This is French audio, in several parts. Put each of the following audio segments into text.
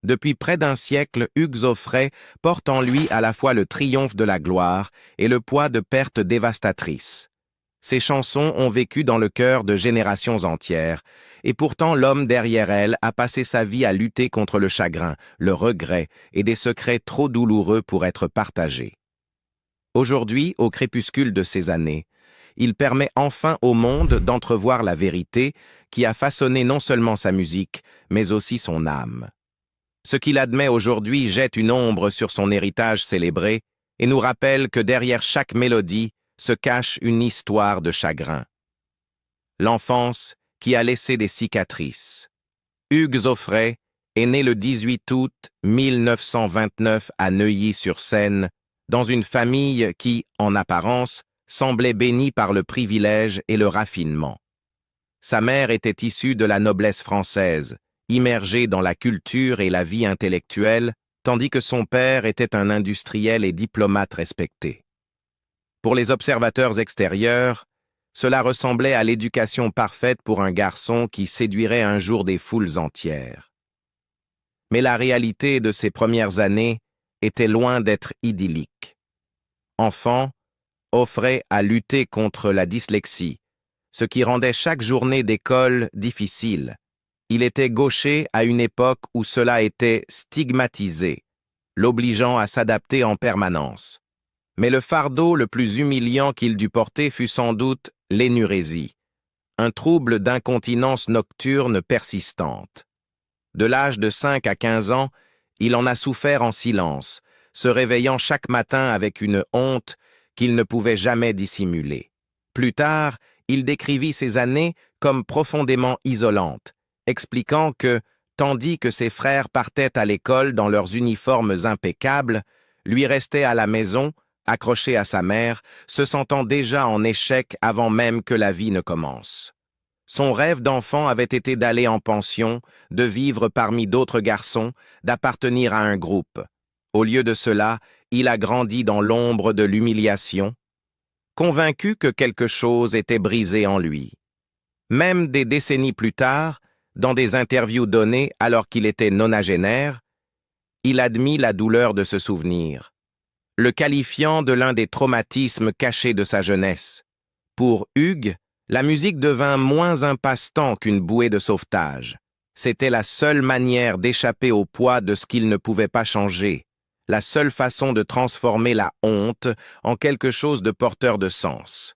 Depuis près d'un siècle, Hugues Aufray porte en lui à la fois le triomphe de la gloire et le poids de pertes dévastatrices. Ses chansons ont vécu dans le cœur de générations entières, et pourtant l'homme derrière elles a passé sa vie à lutter contre le chagrin, le regret et des secrets trop douloureux pour être partagés. Aujourd'hui, au crépuscule de ses années, il permet enfin au monde d'entrevoir la vérité qui a façonné non seulement sa musique, mais aussi son âme. Ce qu'il admet aujourd'hui jette une ombre sur son héritage célébré et nous rappelle que derrière chaque mélodie se cache une histoire de chagrin. L'enfance qui a laissé des cicatrices. Hugues Aufray est né le 18 août 1929 à Neuilly-sur-Seine, dans une famille qui, en apparence, semblait bénie par le privilège et le raffinement. Sa mère était issue de la noblesse française, immergée dans la culture et la vie intellectuelle, tandis que son père était un industriel et diplomate respecté. Pour les observateurs extérieurs, cela ressemblait à l'éducation parfaite pour un garçon qui séduirait un jour des foules entières. Mais la réalité de ses premières années était loin d'être idyllique. Enfant, Aufray a lutté contre la dyslexie, ce qui rendait chaque journée d'école difficile. Il était gaucher à une époque où cela était stigmatisé, l'obligeant à s'adapter en permanence. Mais le fardeau le plus humiliant qu'il dut porter fut sans doute l'énurésie, un trouble d'incontinence nocturne persistante. De l'âge de 5 à 15 ans, il en a souffert en silence, se réveillant chaque matin avec une honte qu'il ne pouvait jamais dissimuler. Plus tard, il décrivit ces années comme profondément isolantes, expliquant que, tandis que ses frères partaient à l'école dans leurs uniformes impeccables, lui restait à la maison, accroché à sa mère, se sentant déjà en échec avant même que la vie ne commence. Son rêve d'enfant avait été d'aller en pension, de vivre parmi d'autres garçons, d'appartenir à un groupe. Au lieu de cela, il a grandi dans l'ombre de l'humiliation, convaincu que quelque chose était brisé en lui. Même des décennies plus tard, dans des interviews données alors qu'il était nonagénaire, il admit la douleur de ce souvenir, le qualifiant de l'un des traumatismes cachés de sa jeunesse. Pour Hugues, la musique devint moins un passe-temps qu'une bouée de sauvetage. C'était la seule manière d'échapper au poids de ce qu'il ne pouvait pas changer, la seule façon de transformer la honte en quelque chose de porteur de sens.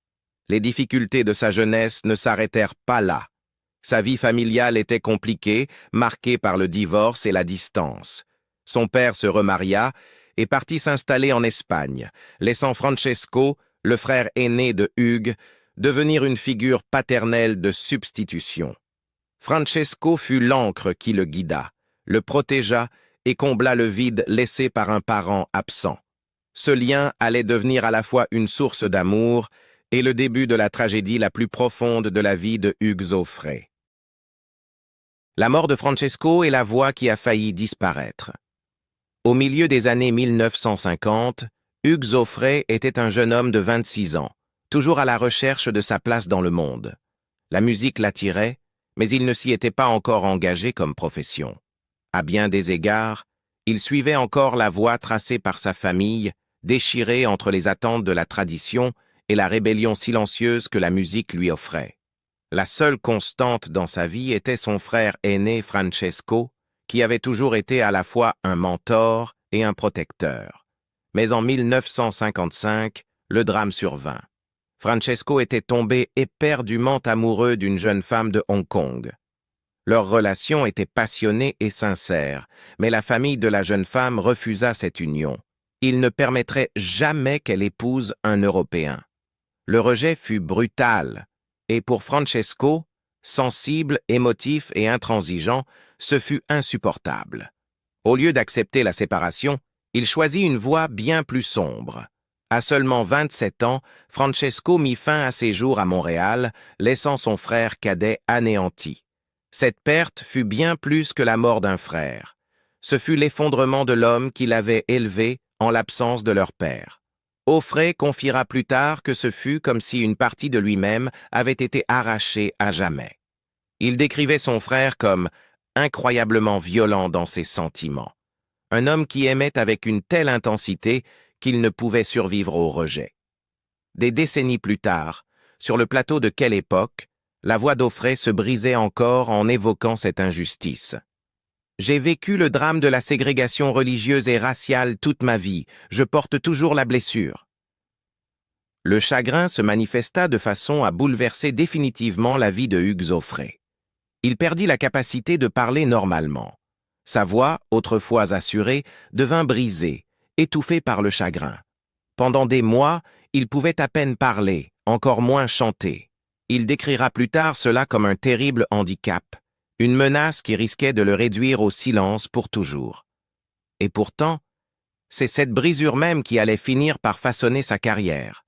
Les difficultés de sa jeunesse ne s'arrêtèrent pas là. Sa vie familiale était compliquée, marquée par le divorce et la distance. Son père se remaria et partit s'installer en Espagne, laissant Francesco, le frère aîné de Hugues, devenir une figure paternelle de substitution. Francesco fut l'ancre qui le guida, le protégea et combla le vide laissé par un parent absent. Ce lien allait devenir à la fois une source d'amour et le début de la tragédie la plus profonde de la vie de Hugues Aufray. La mort de Francesco est la voix qui a failli disparaître. Au milieu des années 1950, Hugues Aufray était un jeune homme de 26 ans, toujours à la recherche de sa place dans le monde. La musique l'attirait, mais il ne s'y était pas encore engagé comme profession. À bien des égards, il suivait encore la voie tracée par sa famille, déchirée entre les attentes de la tradition et la rébellion silencieuse que la musique lui offrait. La seule constante dans sa vie était son frère aîné Francesco, qui avait toujours été à la fois un mentor et un protecteur. Mais en 1955, le drame survint. Francesco était tombé éperdument amoureux d'une jeune femme de Hong Kong. Leur relation était passionnée et sincère, mais la famille de la jeune femme refusa cette union. Il ne permettrait jamais qu'elle épouse un Européen. Le rejet fut brutal, et pour Francesco, sensible, émotif et intransigeant, ce fut insupportable. Au lieu d'accepter la séparation, il choisit une voie bien plus sombre. À seulement 27 ans, Francesco mit fin à ses jours à Montréal, laissant son frère cadet anéanti. Cette perte fut bien plus que la mort d'un frère. Ce fut l'effondrement de l'homme qu'il avait élevé en l'absence de leur père. Aufray confiera plus tard que ce fut comme si une partie de lui-même avait été arrachée à jamais. Il décrivait son frère comme incroyablement violent dans ses sentiments. Un homme qui aimait avec une telle intensité qu'il ne pouvait survivre au rejet. Des décennies plus tard, sur le plateau de Quelle époque, la voix d'Aufray se brisait encore en évoquant cette injustice. « J'ai vécu le drame de la ségrégation religieuse et raciale toute ma vie. Je porte toujours la blessure. » Le chagrin se manifesta de façon à bouleverser définitivement la vie de Hugues Aufray. Il perdit la capacité de parler normalement. Sa voix, autrefois assurée, devint brisée, étouffée par le chagrin. Pendant des mois, il pouvait à peine parler, encore moins chanter. Il décrira plus tard cela comme un terrible handicap, une menace qui risquait de le réduire au silence pour toujours. Et pourtant, c'est cette brisure même qui allait finir par façonner sa carrière.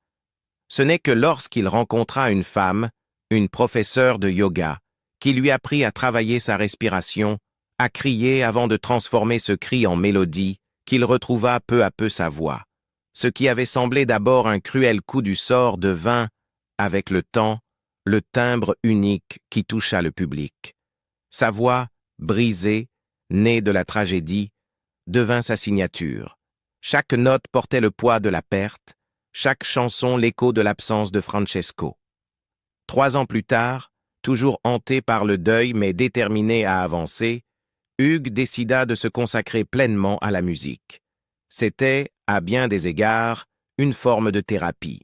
Ce n'est que lorsqu'il rencontra une femme, une professeure de yoga, qui lui apprit à travailler sa respiration, à crier avant de transformer ce cri en mélodie, qu'il retrouva peu à peu sa voix. Ce qui avait semblé d'abord un cruel coup du sort devint, avec le temps, le timbre unique qui toucha le public. Sa voix, brisée, née de la tragédie, devint sa signature. Chaque note portait le poids de la perte, chaque chanson l'écho de l'absence de Francesco. 3 ans plus tard, toujours hanté par le deuil mais déterminé à avancer, Hugues décida de se consacrer pleinement à la musique. C'était, à bien des égards, une forme de thérapie.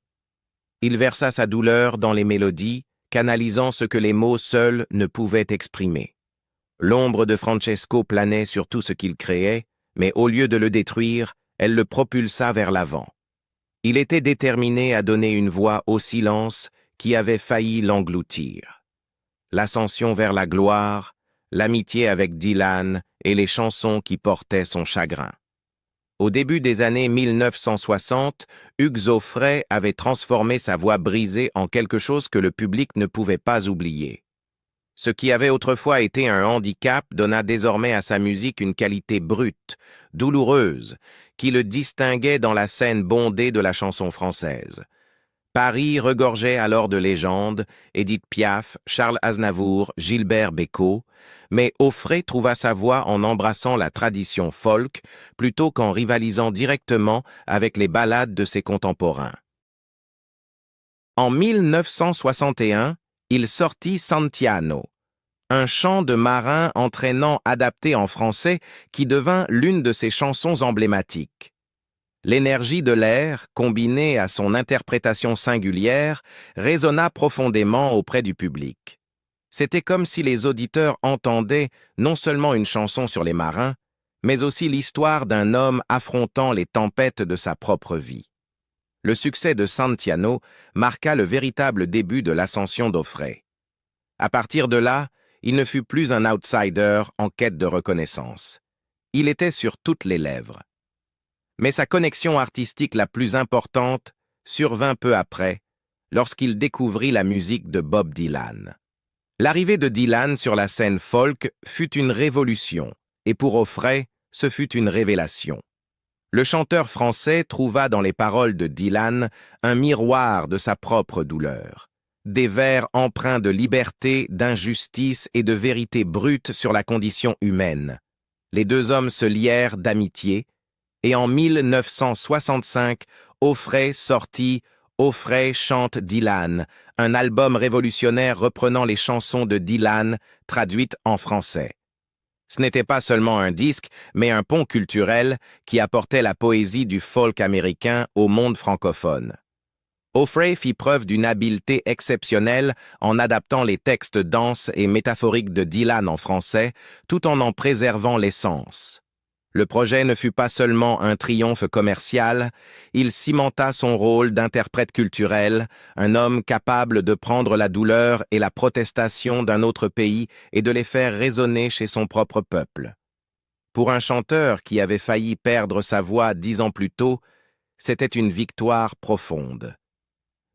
Il versa sa douleur dans les mélodies, canalisant ce que les mots seuls ne pouvaient exprimer. L'ombre de Francesco planait sur tout ce qu'il créait, mais au lieu de le détruire, elle le propulsa vers l'avant. Il était déterminé à donner une voix au silence qui avait failli l'engloutir. L'ascension vers la gloire, l'amitié avec Dylan et les chansons qui portaient son chagrin. Au début des années 1960, Hugues Aufray avait transformé sa voix brisée en quelque chose que le public ne pouvait pas oublier. Ce qui avait autrefois été un handicap donna désormais à sa musique une qualité brute, douloureuse, qui le distinguait dans la scène bondée de la chanson française. Paris regorgeait alors de légendes, Édith Piaf, Charles Aznavour, Gilbert Bécaud, mais Aufray trouva sa voix en embrassant la tradition folk plutôt qu'en rivalisant directement avec les ballades de ses contemporains. En 1961, il sortit Santiano, un chant de marin entraînant adapté en français qui devint l'une de ses chansons emblématiques. L'énergie de l'air, combinée à son interprétation singulière, résonna profondément auprès du public. C'était comme si les auditeurs entendaient non seulement une chanson sur les marins, mais aussi l'histoire d'un homme affrontant les tempêtes de sa propre vie. Le succès de Santiano marqua le véritable début de l'ascension d'Aufray. À partir de là, il ne fut plus un outsider en quête de reconnaissance. Il était sur toutes les lèvres. Mais sa connexion artistique la plus importante survint peu après, lorsqu'il découvrit la musique de Bob Dylan. L'arrivée de Dylan sur la scène folk fut une révolution, et pour Aufray, ce fut une révélation. Le chanteur français trouva dans les paroles de Dylan un miroir de sa propre douleur. Des vers empreints de liberté, d'injustice et de vérité brute sur la condition humaine. Les deux hommes se lièrent d'amitié, et en 1965, Aufray sortit « Aufray chante Dylan », un album révolutionnaire reprenant les chansons de Dylan traduites en français. Ce n'était pas seulement un disque, mais un pont culturel qui apportait la poésie du folk américain au monde francophone. Aufray fit preuve d'une habileté exceptionnelle en adaptant les textes denses et métaphoriques de Dylan en français, tout en préservant l'essence. Le projet ne fut pas seulement un triomphe commercial, il cimenta son rôle d'interprète culturel, un homme capable de prendre la douleur et la protestation d'un autre pays et de les faire résonner chez son propre peuple. Pour un chanteur qui avait failli perdre sa voix 10 ans plus tôt, c'était une victoire profonde.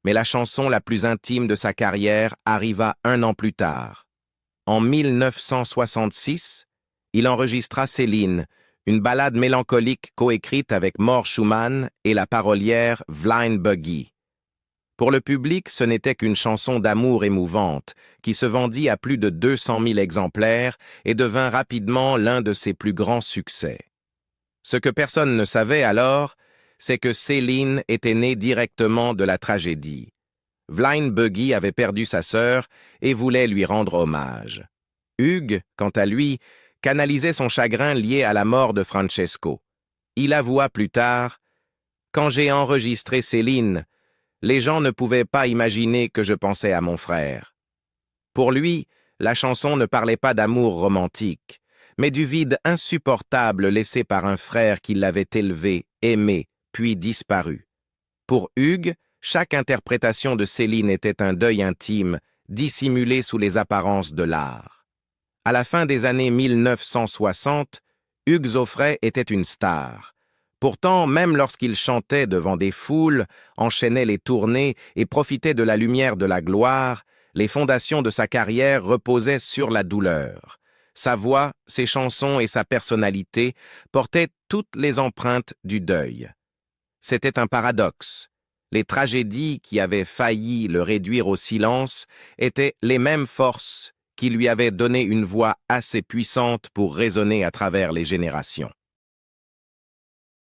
Mais la chanson la plus intime de sa carrière arriva 1 an plus tard. En 1966, il enregistra Céline, une ballade mélancolique coécrite avec Mort Schumann et la parolière Vline Buggy. Pour le public, ce n'était qu'une chanson d'amour émouvante, qui se vendit à plus de 200 000 exemplaires et devint rapidement l'un de ses plus grands succès. Ce que personne ne savait alors, c'est que Céline était née directement de la tragédie. Vline Buggy avait perdu sa sœur et voulait lui rendre hommage. Hugues, quant à lui, canalisait son chagrin lié à la mort de Francesco. Il avoua plus tard « Quand j'ai enregistré Céline, les gens ne pouvaient pas imaginer que je pensais à mon frère. » Pour lui, la chanson ne parlait pas d'amour romantique, mais du vide insupportable laissé par un frère qui l'avait élevé, aimé, puis disparu. Pour Hugues, chaque interprétation de Céline était un deuil intime, dissimulé sous les apparences de l'art. À la fin des années 1960, Hugues Aufray était une star. Pourtant, même lorsqu'il chantait devant des foules, enchaînait les tournées et profitait de la lumière de la gloire, les fondations de sa carrière reposaient sur la douleur. Sa voix, ses chansons et sa personnalité portaient toutes les empreintes du deuil. C'était un paradoxe. Les tragédies qui avaient failli le réduire au silence étaient les mêmes forces qui lui avaient donné une voix assez puissante pour résonner à travers les générations.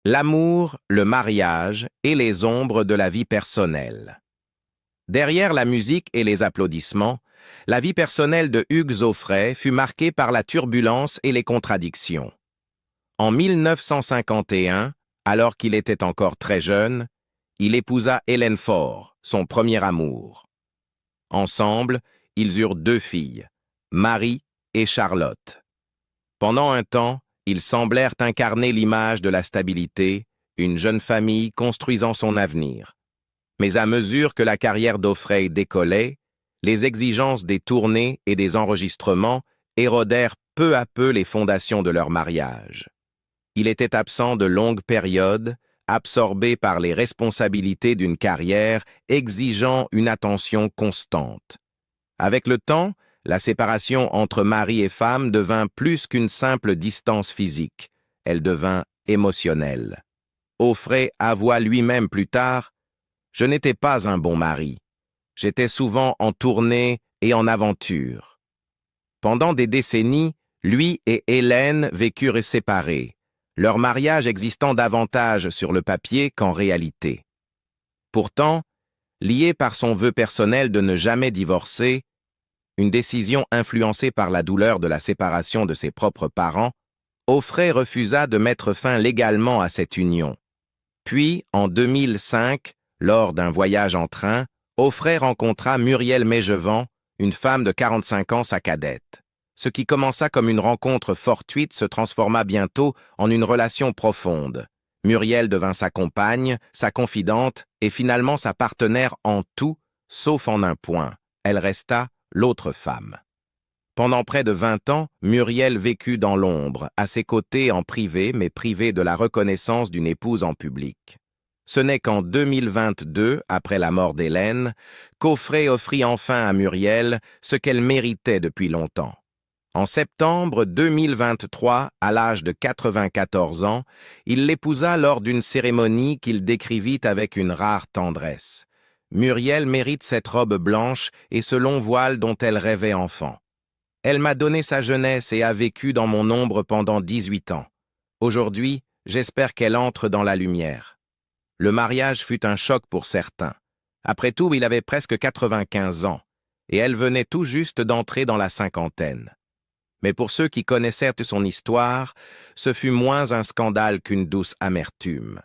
L'amour, le mariage et les ombres de la vie personnelle. Derrière la musique et les applaudissements, la vie personnelle de Hugues Aufray fut marquée par la turbulence et les contradictions. En 1951, alors qu'il était encore très jeune, il épousa Hélène Faure, son premier amour. Ensemble, ils eurent 2 filles, Marie et Charlotte. Pendant un temps, ils semblèrent incarner l'image de la stabilité, une jeune famille construisant son avenir. Mais à mesure que la carrière d'Aufray décollait, les exigences des tournées et des enregistrements érodèrent peu à peu les fondations de leur mariage. Il était absent de longues périodes, absorbé par les responsabilités d'une carrière exigeant une attention constante. Avec le temps, la séparation entre mari et femme devint plus qu'une simple distance physique, elle devint émotionnelle. Aufray avoua lui-même plus tard « Je n'étais pas un bon mari. J'étais souvent en tournée et en aventure. » Pendant des décennies, lui et Hélène vécurent séparés, leur mariage existant davantage sur le papier qu'en réalité. Pourtant, lié par son vœu personnel de ne jamais divorcer, une décision influencée par la douleur de la séparation de ses propres parents, Aufray refusa de mettre fin légalement à cette union. Puis, en 2005, lors d'un voyage en train, Aufray rencontra Muriel Maigevant, une femme de 45 ans, sa cadette. Ce qui commença comme une rencontre fortuite se transforma bientôt en une relation profonde. Muriel devint sa compagne, sa confidente et finalement sa partenaire en tout, sauf en un point. Elle resta l'autre femme. Pendant près de 20 ans, Muriel vécut dans l'ombre, à ses côtés en privé, mais privée de la reconnaissance d'une épouse en public. Ce n'est qu'en 2022, après la mort d'Hélène, qu'Aufray offrit enfin à Muriel ce qu'elle méritait depuis longtemps. En septembre 2023, à l'âge de 94 ans, il l'épousa lors d'une cérémonie qu'il décrivit avec une rare tendresse. Muriel mérite cette robe blanche et ce long voile dont elle rêvait enfant. Elle m'a donné sa jeunesse et a vécu dans mon ombre pendant 18 ans. Aujourd'hui, j'espère qu'elle entre dans la lumière. Le mariage fut un choc pour certains. Après tout, il avait presque 95 ans, et elle venait tout juste d'entrer dans la cinquantaine. Mais pour ceux qui connaissaient son histoire, ce fut moins un scandale qu'une douce amertume.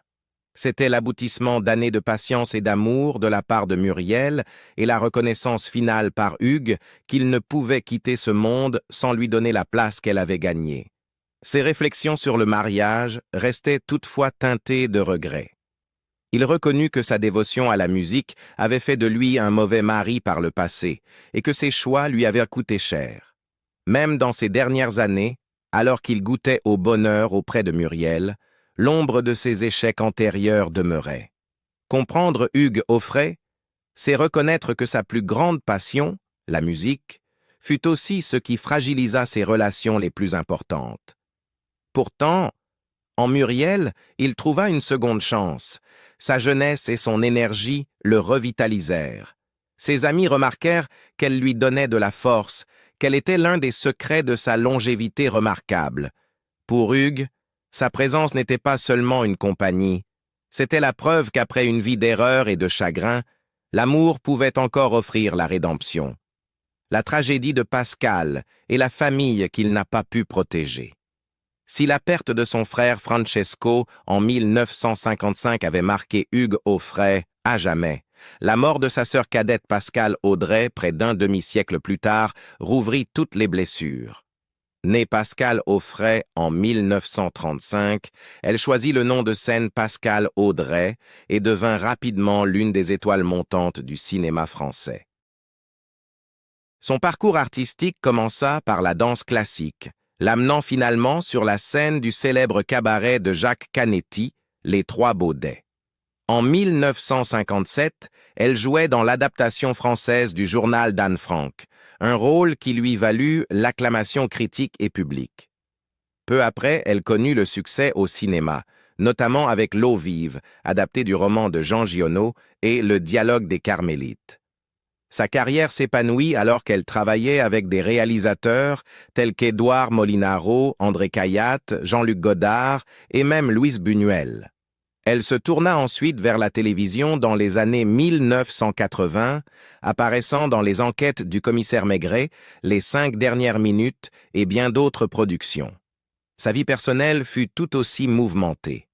C'était l'aboutissement d'années de patience et d'amour de la part de Muriel et la reconnaissance finale par Hugues qu'il ne pouvait quitter ce monde sans lui donner la place qu'elle avait gagnée. Ses réflexions sur le mariage restaient toutefois teintées de regrets. Il reconnut que sa dévotion à la musique avait fait de lui un mauvais mari par le passé et que ses choix lui avaient coûté cher. Même dans ses dernières années, alors qu'il goûtait au bonheur auprès de Muriel, l'ombre de ses échecs antérieurs demeurait. Comprendre Hugues Aufray, c'est reconnaître que sa plus grande passion, la musique, fut aussi ce qui fragilisa ses relations les plus importantes. Pourtant, En Muriel, il trouva une seconde chance. Sa jeunesse et son énergie le revitalisèrent. Ses amis remarquèrent qu'elle lui donnait de la force, qu'elle était l'un des secrets de sa longévité remarquable. Pour Hugues, sa présence n'était pas seulement une compagnie, c'était la preuve qu'après une vie d'erreur et de chagrin, l'amour pouvait encore offrir la rédemption. La tragédie de Pascal et la famille qu'il n'a pas pu protéger. Si la perte de son frère Francesco en 1955 avait marqué Hugues Aufray à jamais, la mort de sa sœur cadette Pascale Audrey, près d'un demi-siècle plus tard, rouvrit toutes les blessures. Née Pascale Aufray en 1935, elle choisit le nom de scène Pascale Audrey et devint rapidement l'une des étoiles montantes du cinéma français. Son parcours artistique commença par la danse classique, l'amenant finalement sur la scène du célèbre cabaret de Jacques Canetti, Les Trois Baudets. En 1957, elle jouait dans l'adaptation française du journal d'Anne Frank, un rôle qui lui valut l'acclamation critique et publique. Peu après, elle connut le succès au cinéma, notamment avec L'eau vive, adapté du roman de Jean Giono, et Le dialogue des Carmélites. Sa carrière s'épanouit alors qu'elle travaillait avec des réalisateurs tels qu'Édouard Molinaro, André Cayatte, Jean-Luc Godard et même Louise Buñuel. Elle se tourna ensuite vers la télévision dans les années 1980, apparaissant dans les enquêtes du commissaire Maigret, Les 5 dernières minutes et bien d'autres productions. Sa vie personnelle fut tout aussi mouvementée.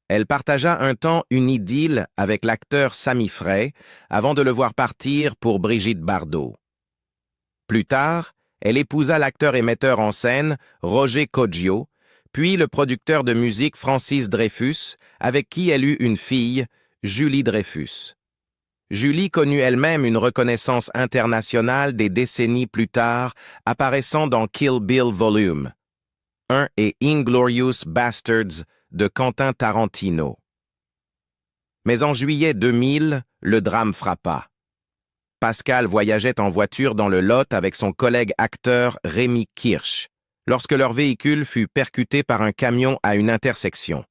Elle partagea un temps une idylle avec l'acteur Sami Frey avant de le voir partir pour Brigitte Bardot. Plus tard, elle épousa l'acteur et metteur en scène Roger Coggio, puis le producteur de musique Francis Dreyfus, avec qui elle eut une fille, Julie Dreyfus. Julie connut elle-même une reconnaissance internationale des décennies plus tard, apparaissant dans Kill Bill Volume 1 et Inglourious Basterds de Quentin Tarantino. Mais en juillet 2000, le drame frappa. Pascal voyageait en voiture dans le Lot avec son collègue acteur Rémi Kirsch, lorsque leur véhicule fut percuté par un camion à une intersection.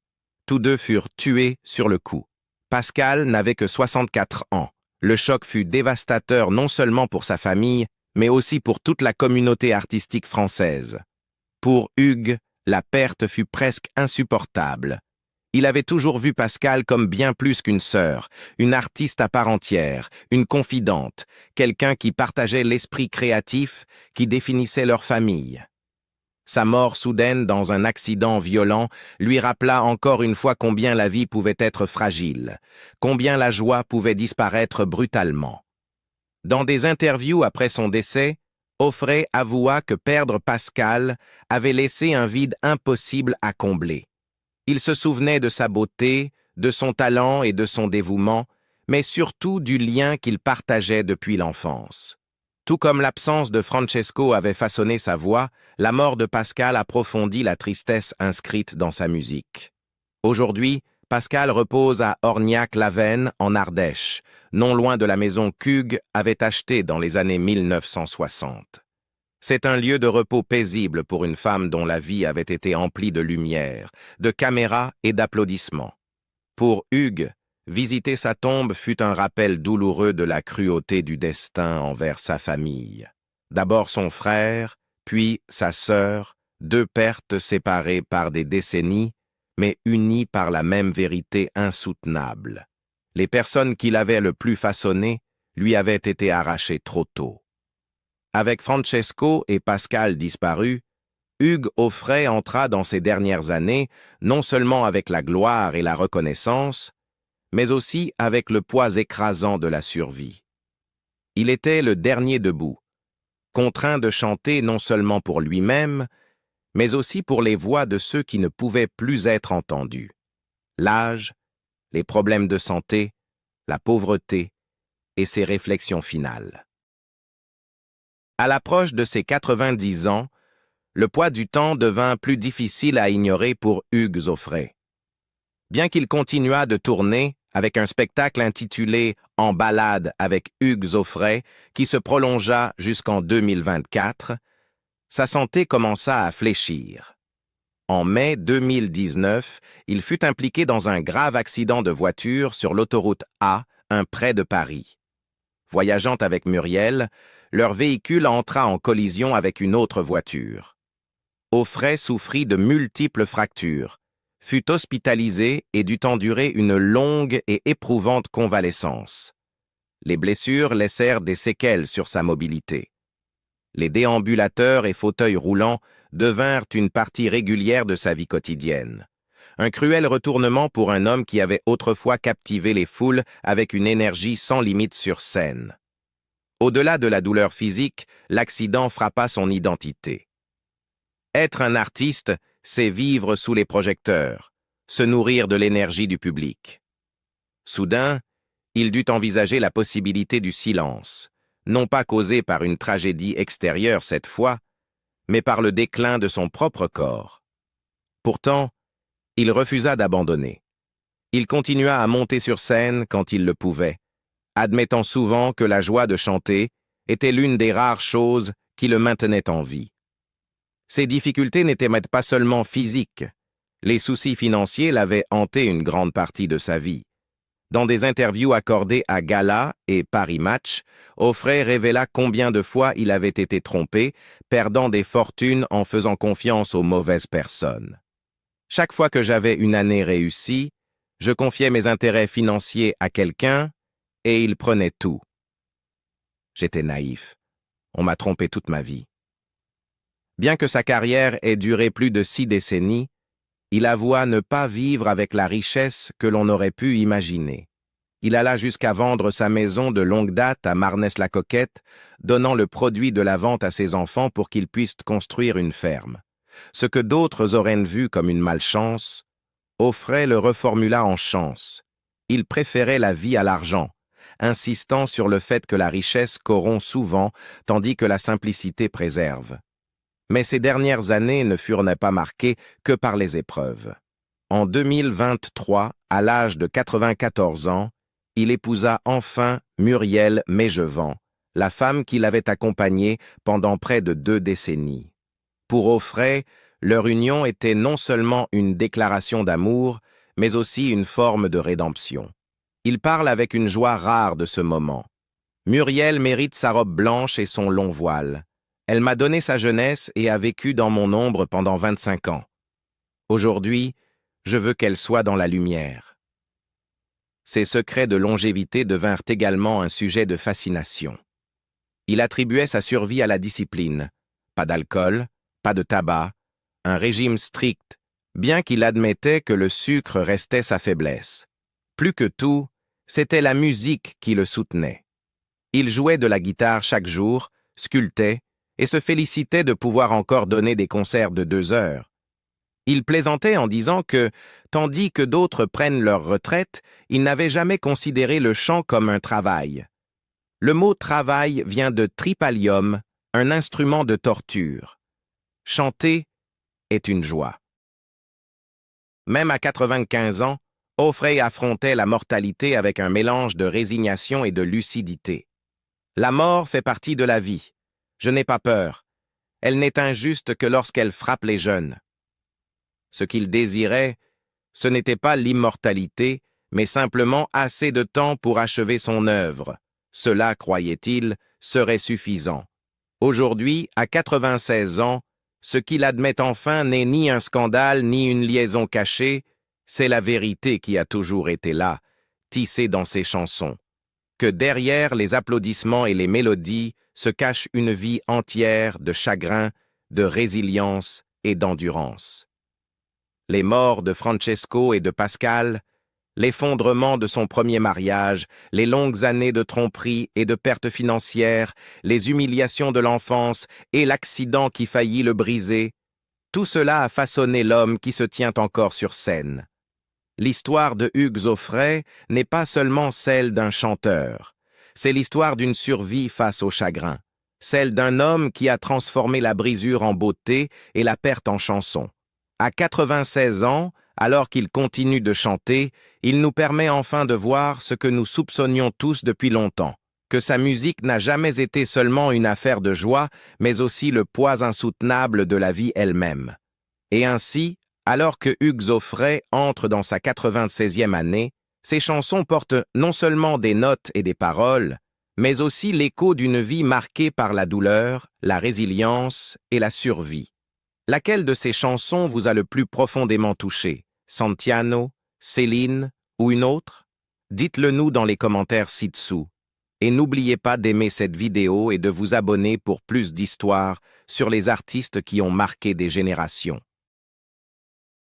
Tous deux furent tués sur le coup. Pascal n'avait que 64 ans. Le choc fut dévastateur non seulement pour sa famille, mais aussi pour toute la communauté artistique française. Pour Hugues, la perte fut presque insupportable. Il avait toujours vu Pascal comme bien plus qu'une sœur, une artiste à part entière, une confidente, quelqu'un qui partageait l'esprit créatif qui définissait leur famille. Sa mort soudaine dans un accident violent lui rappela encore une fois combien la vie pouvait être fragile, combien la joie pouvait disparaître brutalement. Dans des interviews après son décès, Aufray avoua que perdre Pascal avait laissé un vide impossible à combler. Il se souvenait de sa beauté, de son talent et de son dévouement, mais surtout du lien qu'il partageait depuis l'enfance. Tout comme l'absence de Francesco avait façonné sa voix, la mort de Pascal approfondit la tristesse inscrite dans sa musique. Aujourd'hui, Pascal repose à Orniac-la-Veine, en Ardèche, non loin de la maison qu'Hugues avait achetée dans les années 1960. C'est un lieu de repos paisible pour une femme dont la vie avait été emplie de lumière, de caméras et d'applaudissements. Pour Hugues, visiter sa tombe fut un rappel douloureux de la cruauté du destin envers sa famille. D'abord son frère, puis sa sœur, deux pertes séparées par des décennies, mais unies par la même vérité insoutenable. Les personnes qu'il avait le plus façonnées lui avaient été arrachées trop tôt. Avec Francesco et Pascal disparus, Hugues Aufray entra dans ses dernières années non seulement avec la gloire et la reconnaissance, mais aussi avec le poids écrasant de la survie. Il était le dernier debout, contraint de chanter non seulement pour lui-même, mais aussi pour les voix de ceux qui ne pouvaient plus être entendus. L'âge, les problèmes de santé, la pauvreté et ses réflexions finales. À l'approche de ses 90 ans, le poids du temps devint plus difficile à ignorer pour Hugues Aufray. Bien qu'il continuât de tourner avec un spectacle intitulé « En balade avec Hugues Aufray » qui se prolongea jusqu'en 2024, sa santé commença à fléchir. En mai 2019, il fut impliqué dans un grave accident de voiture sur l'autoroute A, un près de Paris. Voyageant avec Muriel, leur véhicule entra en collision avec une autre voiture. Offray souffrit de multiples fractures, fut hospitalisé et dut endurer une longue et éprouvante convalescence. Les blessures laissèrent des séquelles sur sa mobilité. Les déambulateurs et fauteuils roulants devinrent une partie régulière de sa vie quotidienne. Un cruel retournement pour un homme qui avait autrefois captivé les foules avec une énergie sans limite sur scène. Au-delà de la douleur physique, l'accident frappa son identité. Être un artiste, c'est vivre sous les projecteurs, se nourrir de l'énergie du public. Soudain, il dut envisager la possibilité du silence, non pas causé par une tragédie extérieure cette fois, mais par le déclin de son propre corps. Pourtant, il refusa d'abandonner. Il continua à monter sur scène quand il le pouvait, admettant souvent que la joie de chanter était l'une des rares choses qui le maintenaient en vie. Ces difficultés n'étaient pas seulement physiques. Les soucis financiers l'avaient hanté une grande partie de sa vie. Dans des interviews accordées à Gala et Paris Match, Offray révéla combien de fois il avait été trompé, perdant des fortunes en faisant confiance aux mauvaises personnes. Chaque fois que j'avais une année réussie, je confiais mes intérêts financiers à quelqu'un et il prenait tout. J'étais naïf. On m'a trompé toute ma vie. Bien que sa carrière ait duré plus de 6 décennies, il avoua ne pas vivre avec la richesse que l'on aurait pu imaginer. Il alla jusqu'à vendre sa maison de longue date à Marnès-la-Coquette, donnant le produit de la vente à ses enfants pour qu'ils puissent construire une ferme. Ce que d'autres auraient vu comme une malchance, Offray le reformula en chance. Il préférait la vie à l'argent, insistant sur le fait que la richesse corrompt souvent, tandis que la simplicité préserve. Mais ces dernières années ne furent pas marquées que par les épreuves. En 2023, à l'âge de 94 ans, il épousa enfin Muriel Mégevant, la femme qui l'avait accompagné pendant près de 2 décennies. Pour Offray, leur union était non seulement une déclaration d'amour, mais aussi une forme de rédemption. Il parle avec une joie rare de ce moment. Muriel mérite sa robe blanche et son long voile. Elle m'a donné sa jeunesse et a vécu dans mon ombre pendant 25 ans. Aujourd'hui, je veux qu'elle soit dans la lumière. Ses secrets de longévité devinrent également un sujet de fascination. Il attribuait sa survie à la discipline. Pas d'alcool, pas de tabac, un régime strict, bien qu'il admettait que le sucre restait sa faiblesse. Plus que tout, c'était la musique qui le soutenait. Il jouait de la guitare chaque jour, sculptait, et se félicitait de pouvoir encore donner des concerts de 2 heures. Il plaisantait en disant que, tandis que d'autres prennent leur retraite, il n'avait jamais considéré le chant comme un travail. Le mot « travail » vient de tripalium, un instrument de torture. Chanter est une joie. Même à 95 ans, Offray affrontait la mortalité avec un mélange de résignation et de lucidité. La mort fait partie de la vie. Je n'ai pas peur. Elle n'est injuste que lorsqu'elle frappe les jeunes. Ce qu'il désirait, ce n'était pas l'immortalité, mais simplement assez de temps pour achever son œuvre. Cela, croyait-il, serait suffisant. Aujourd'hui, à 96 ans, ce qu'il admet enfin n'est ni un scandale ni une liaison cachée, c'est la vérité qui a toujours été là, tissée dans ses chansons. Que derrière les applaudissements et les mélodies se cache une vie entière de chagrin, de résilience et d'endurance. Les morts de Francesco et de Pascal, l'effondrement de son premier mariage, les longues années de tromperie et de pertes financières, les humiliations de l'enfance et l'accident qui faillit le briser, tout cela a façonné l'homme qui se tient encore sur scène. L'histoire de Hugues Offray n'est pas seulement celle d'un chanteur, c'est l'histoire d'une survie face au chagrin, celle d'un homme qui a transformé la brisure en beauté et la perte en chanson. À 96 ans, alors qu'il continue de chanter, il nous permet enfin de voir ce que nous soupçonnions tous depuis longtemps, que sa musique n'a jamais été seulement une affaire de joie, mais aussi le poids insoutenable de la vie elle-même. Et ainsi, alors que Hugues Aufray entre dans sa 96e année, ses chansons portent non seulement des notes et des paroles, mais aussi l'écho d'une vie marquée par la douleur, la résilience et la survie. Laquelle de ces chansons vous a le plus profondément touché? Santiano, Céline ou une autre? Dites-le nous dans les commentaires ci-dessous. Et n'oubliez pas d'aimer cette vidéo et de vous abonner pour plus d'histoires sur les artistes qui ont marqué des générations.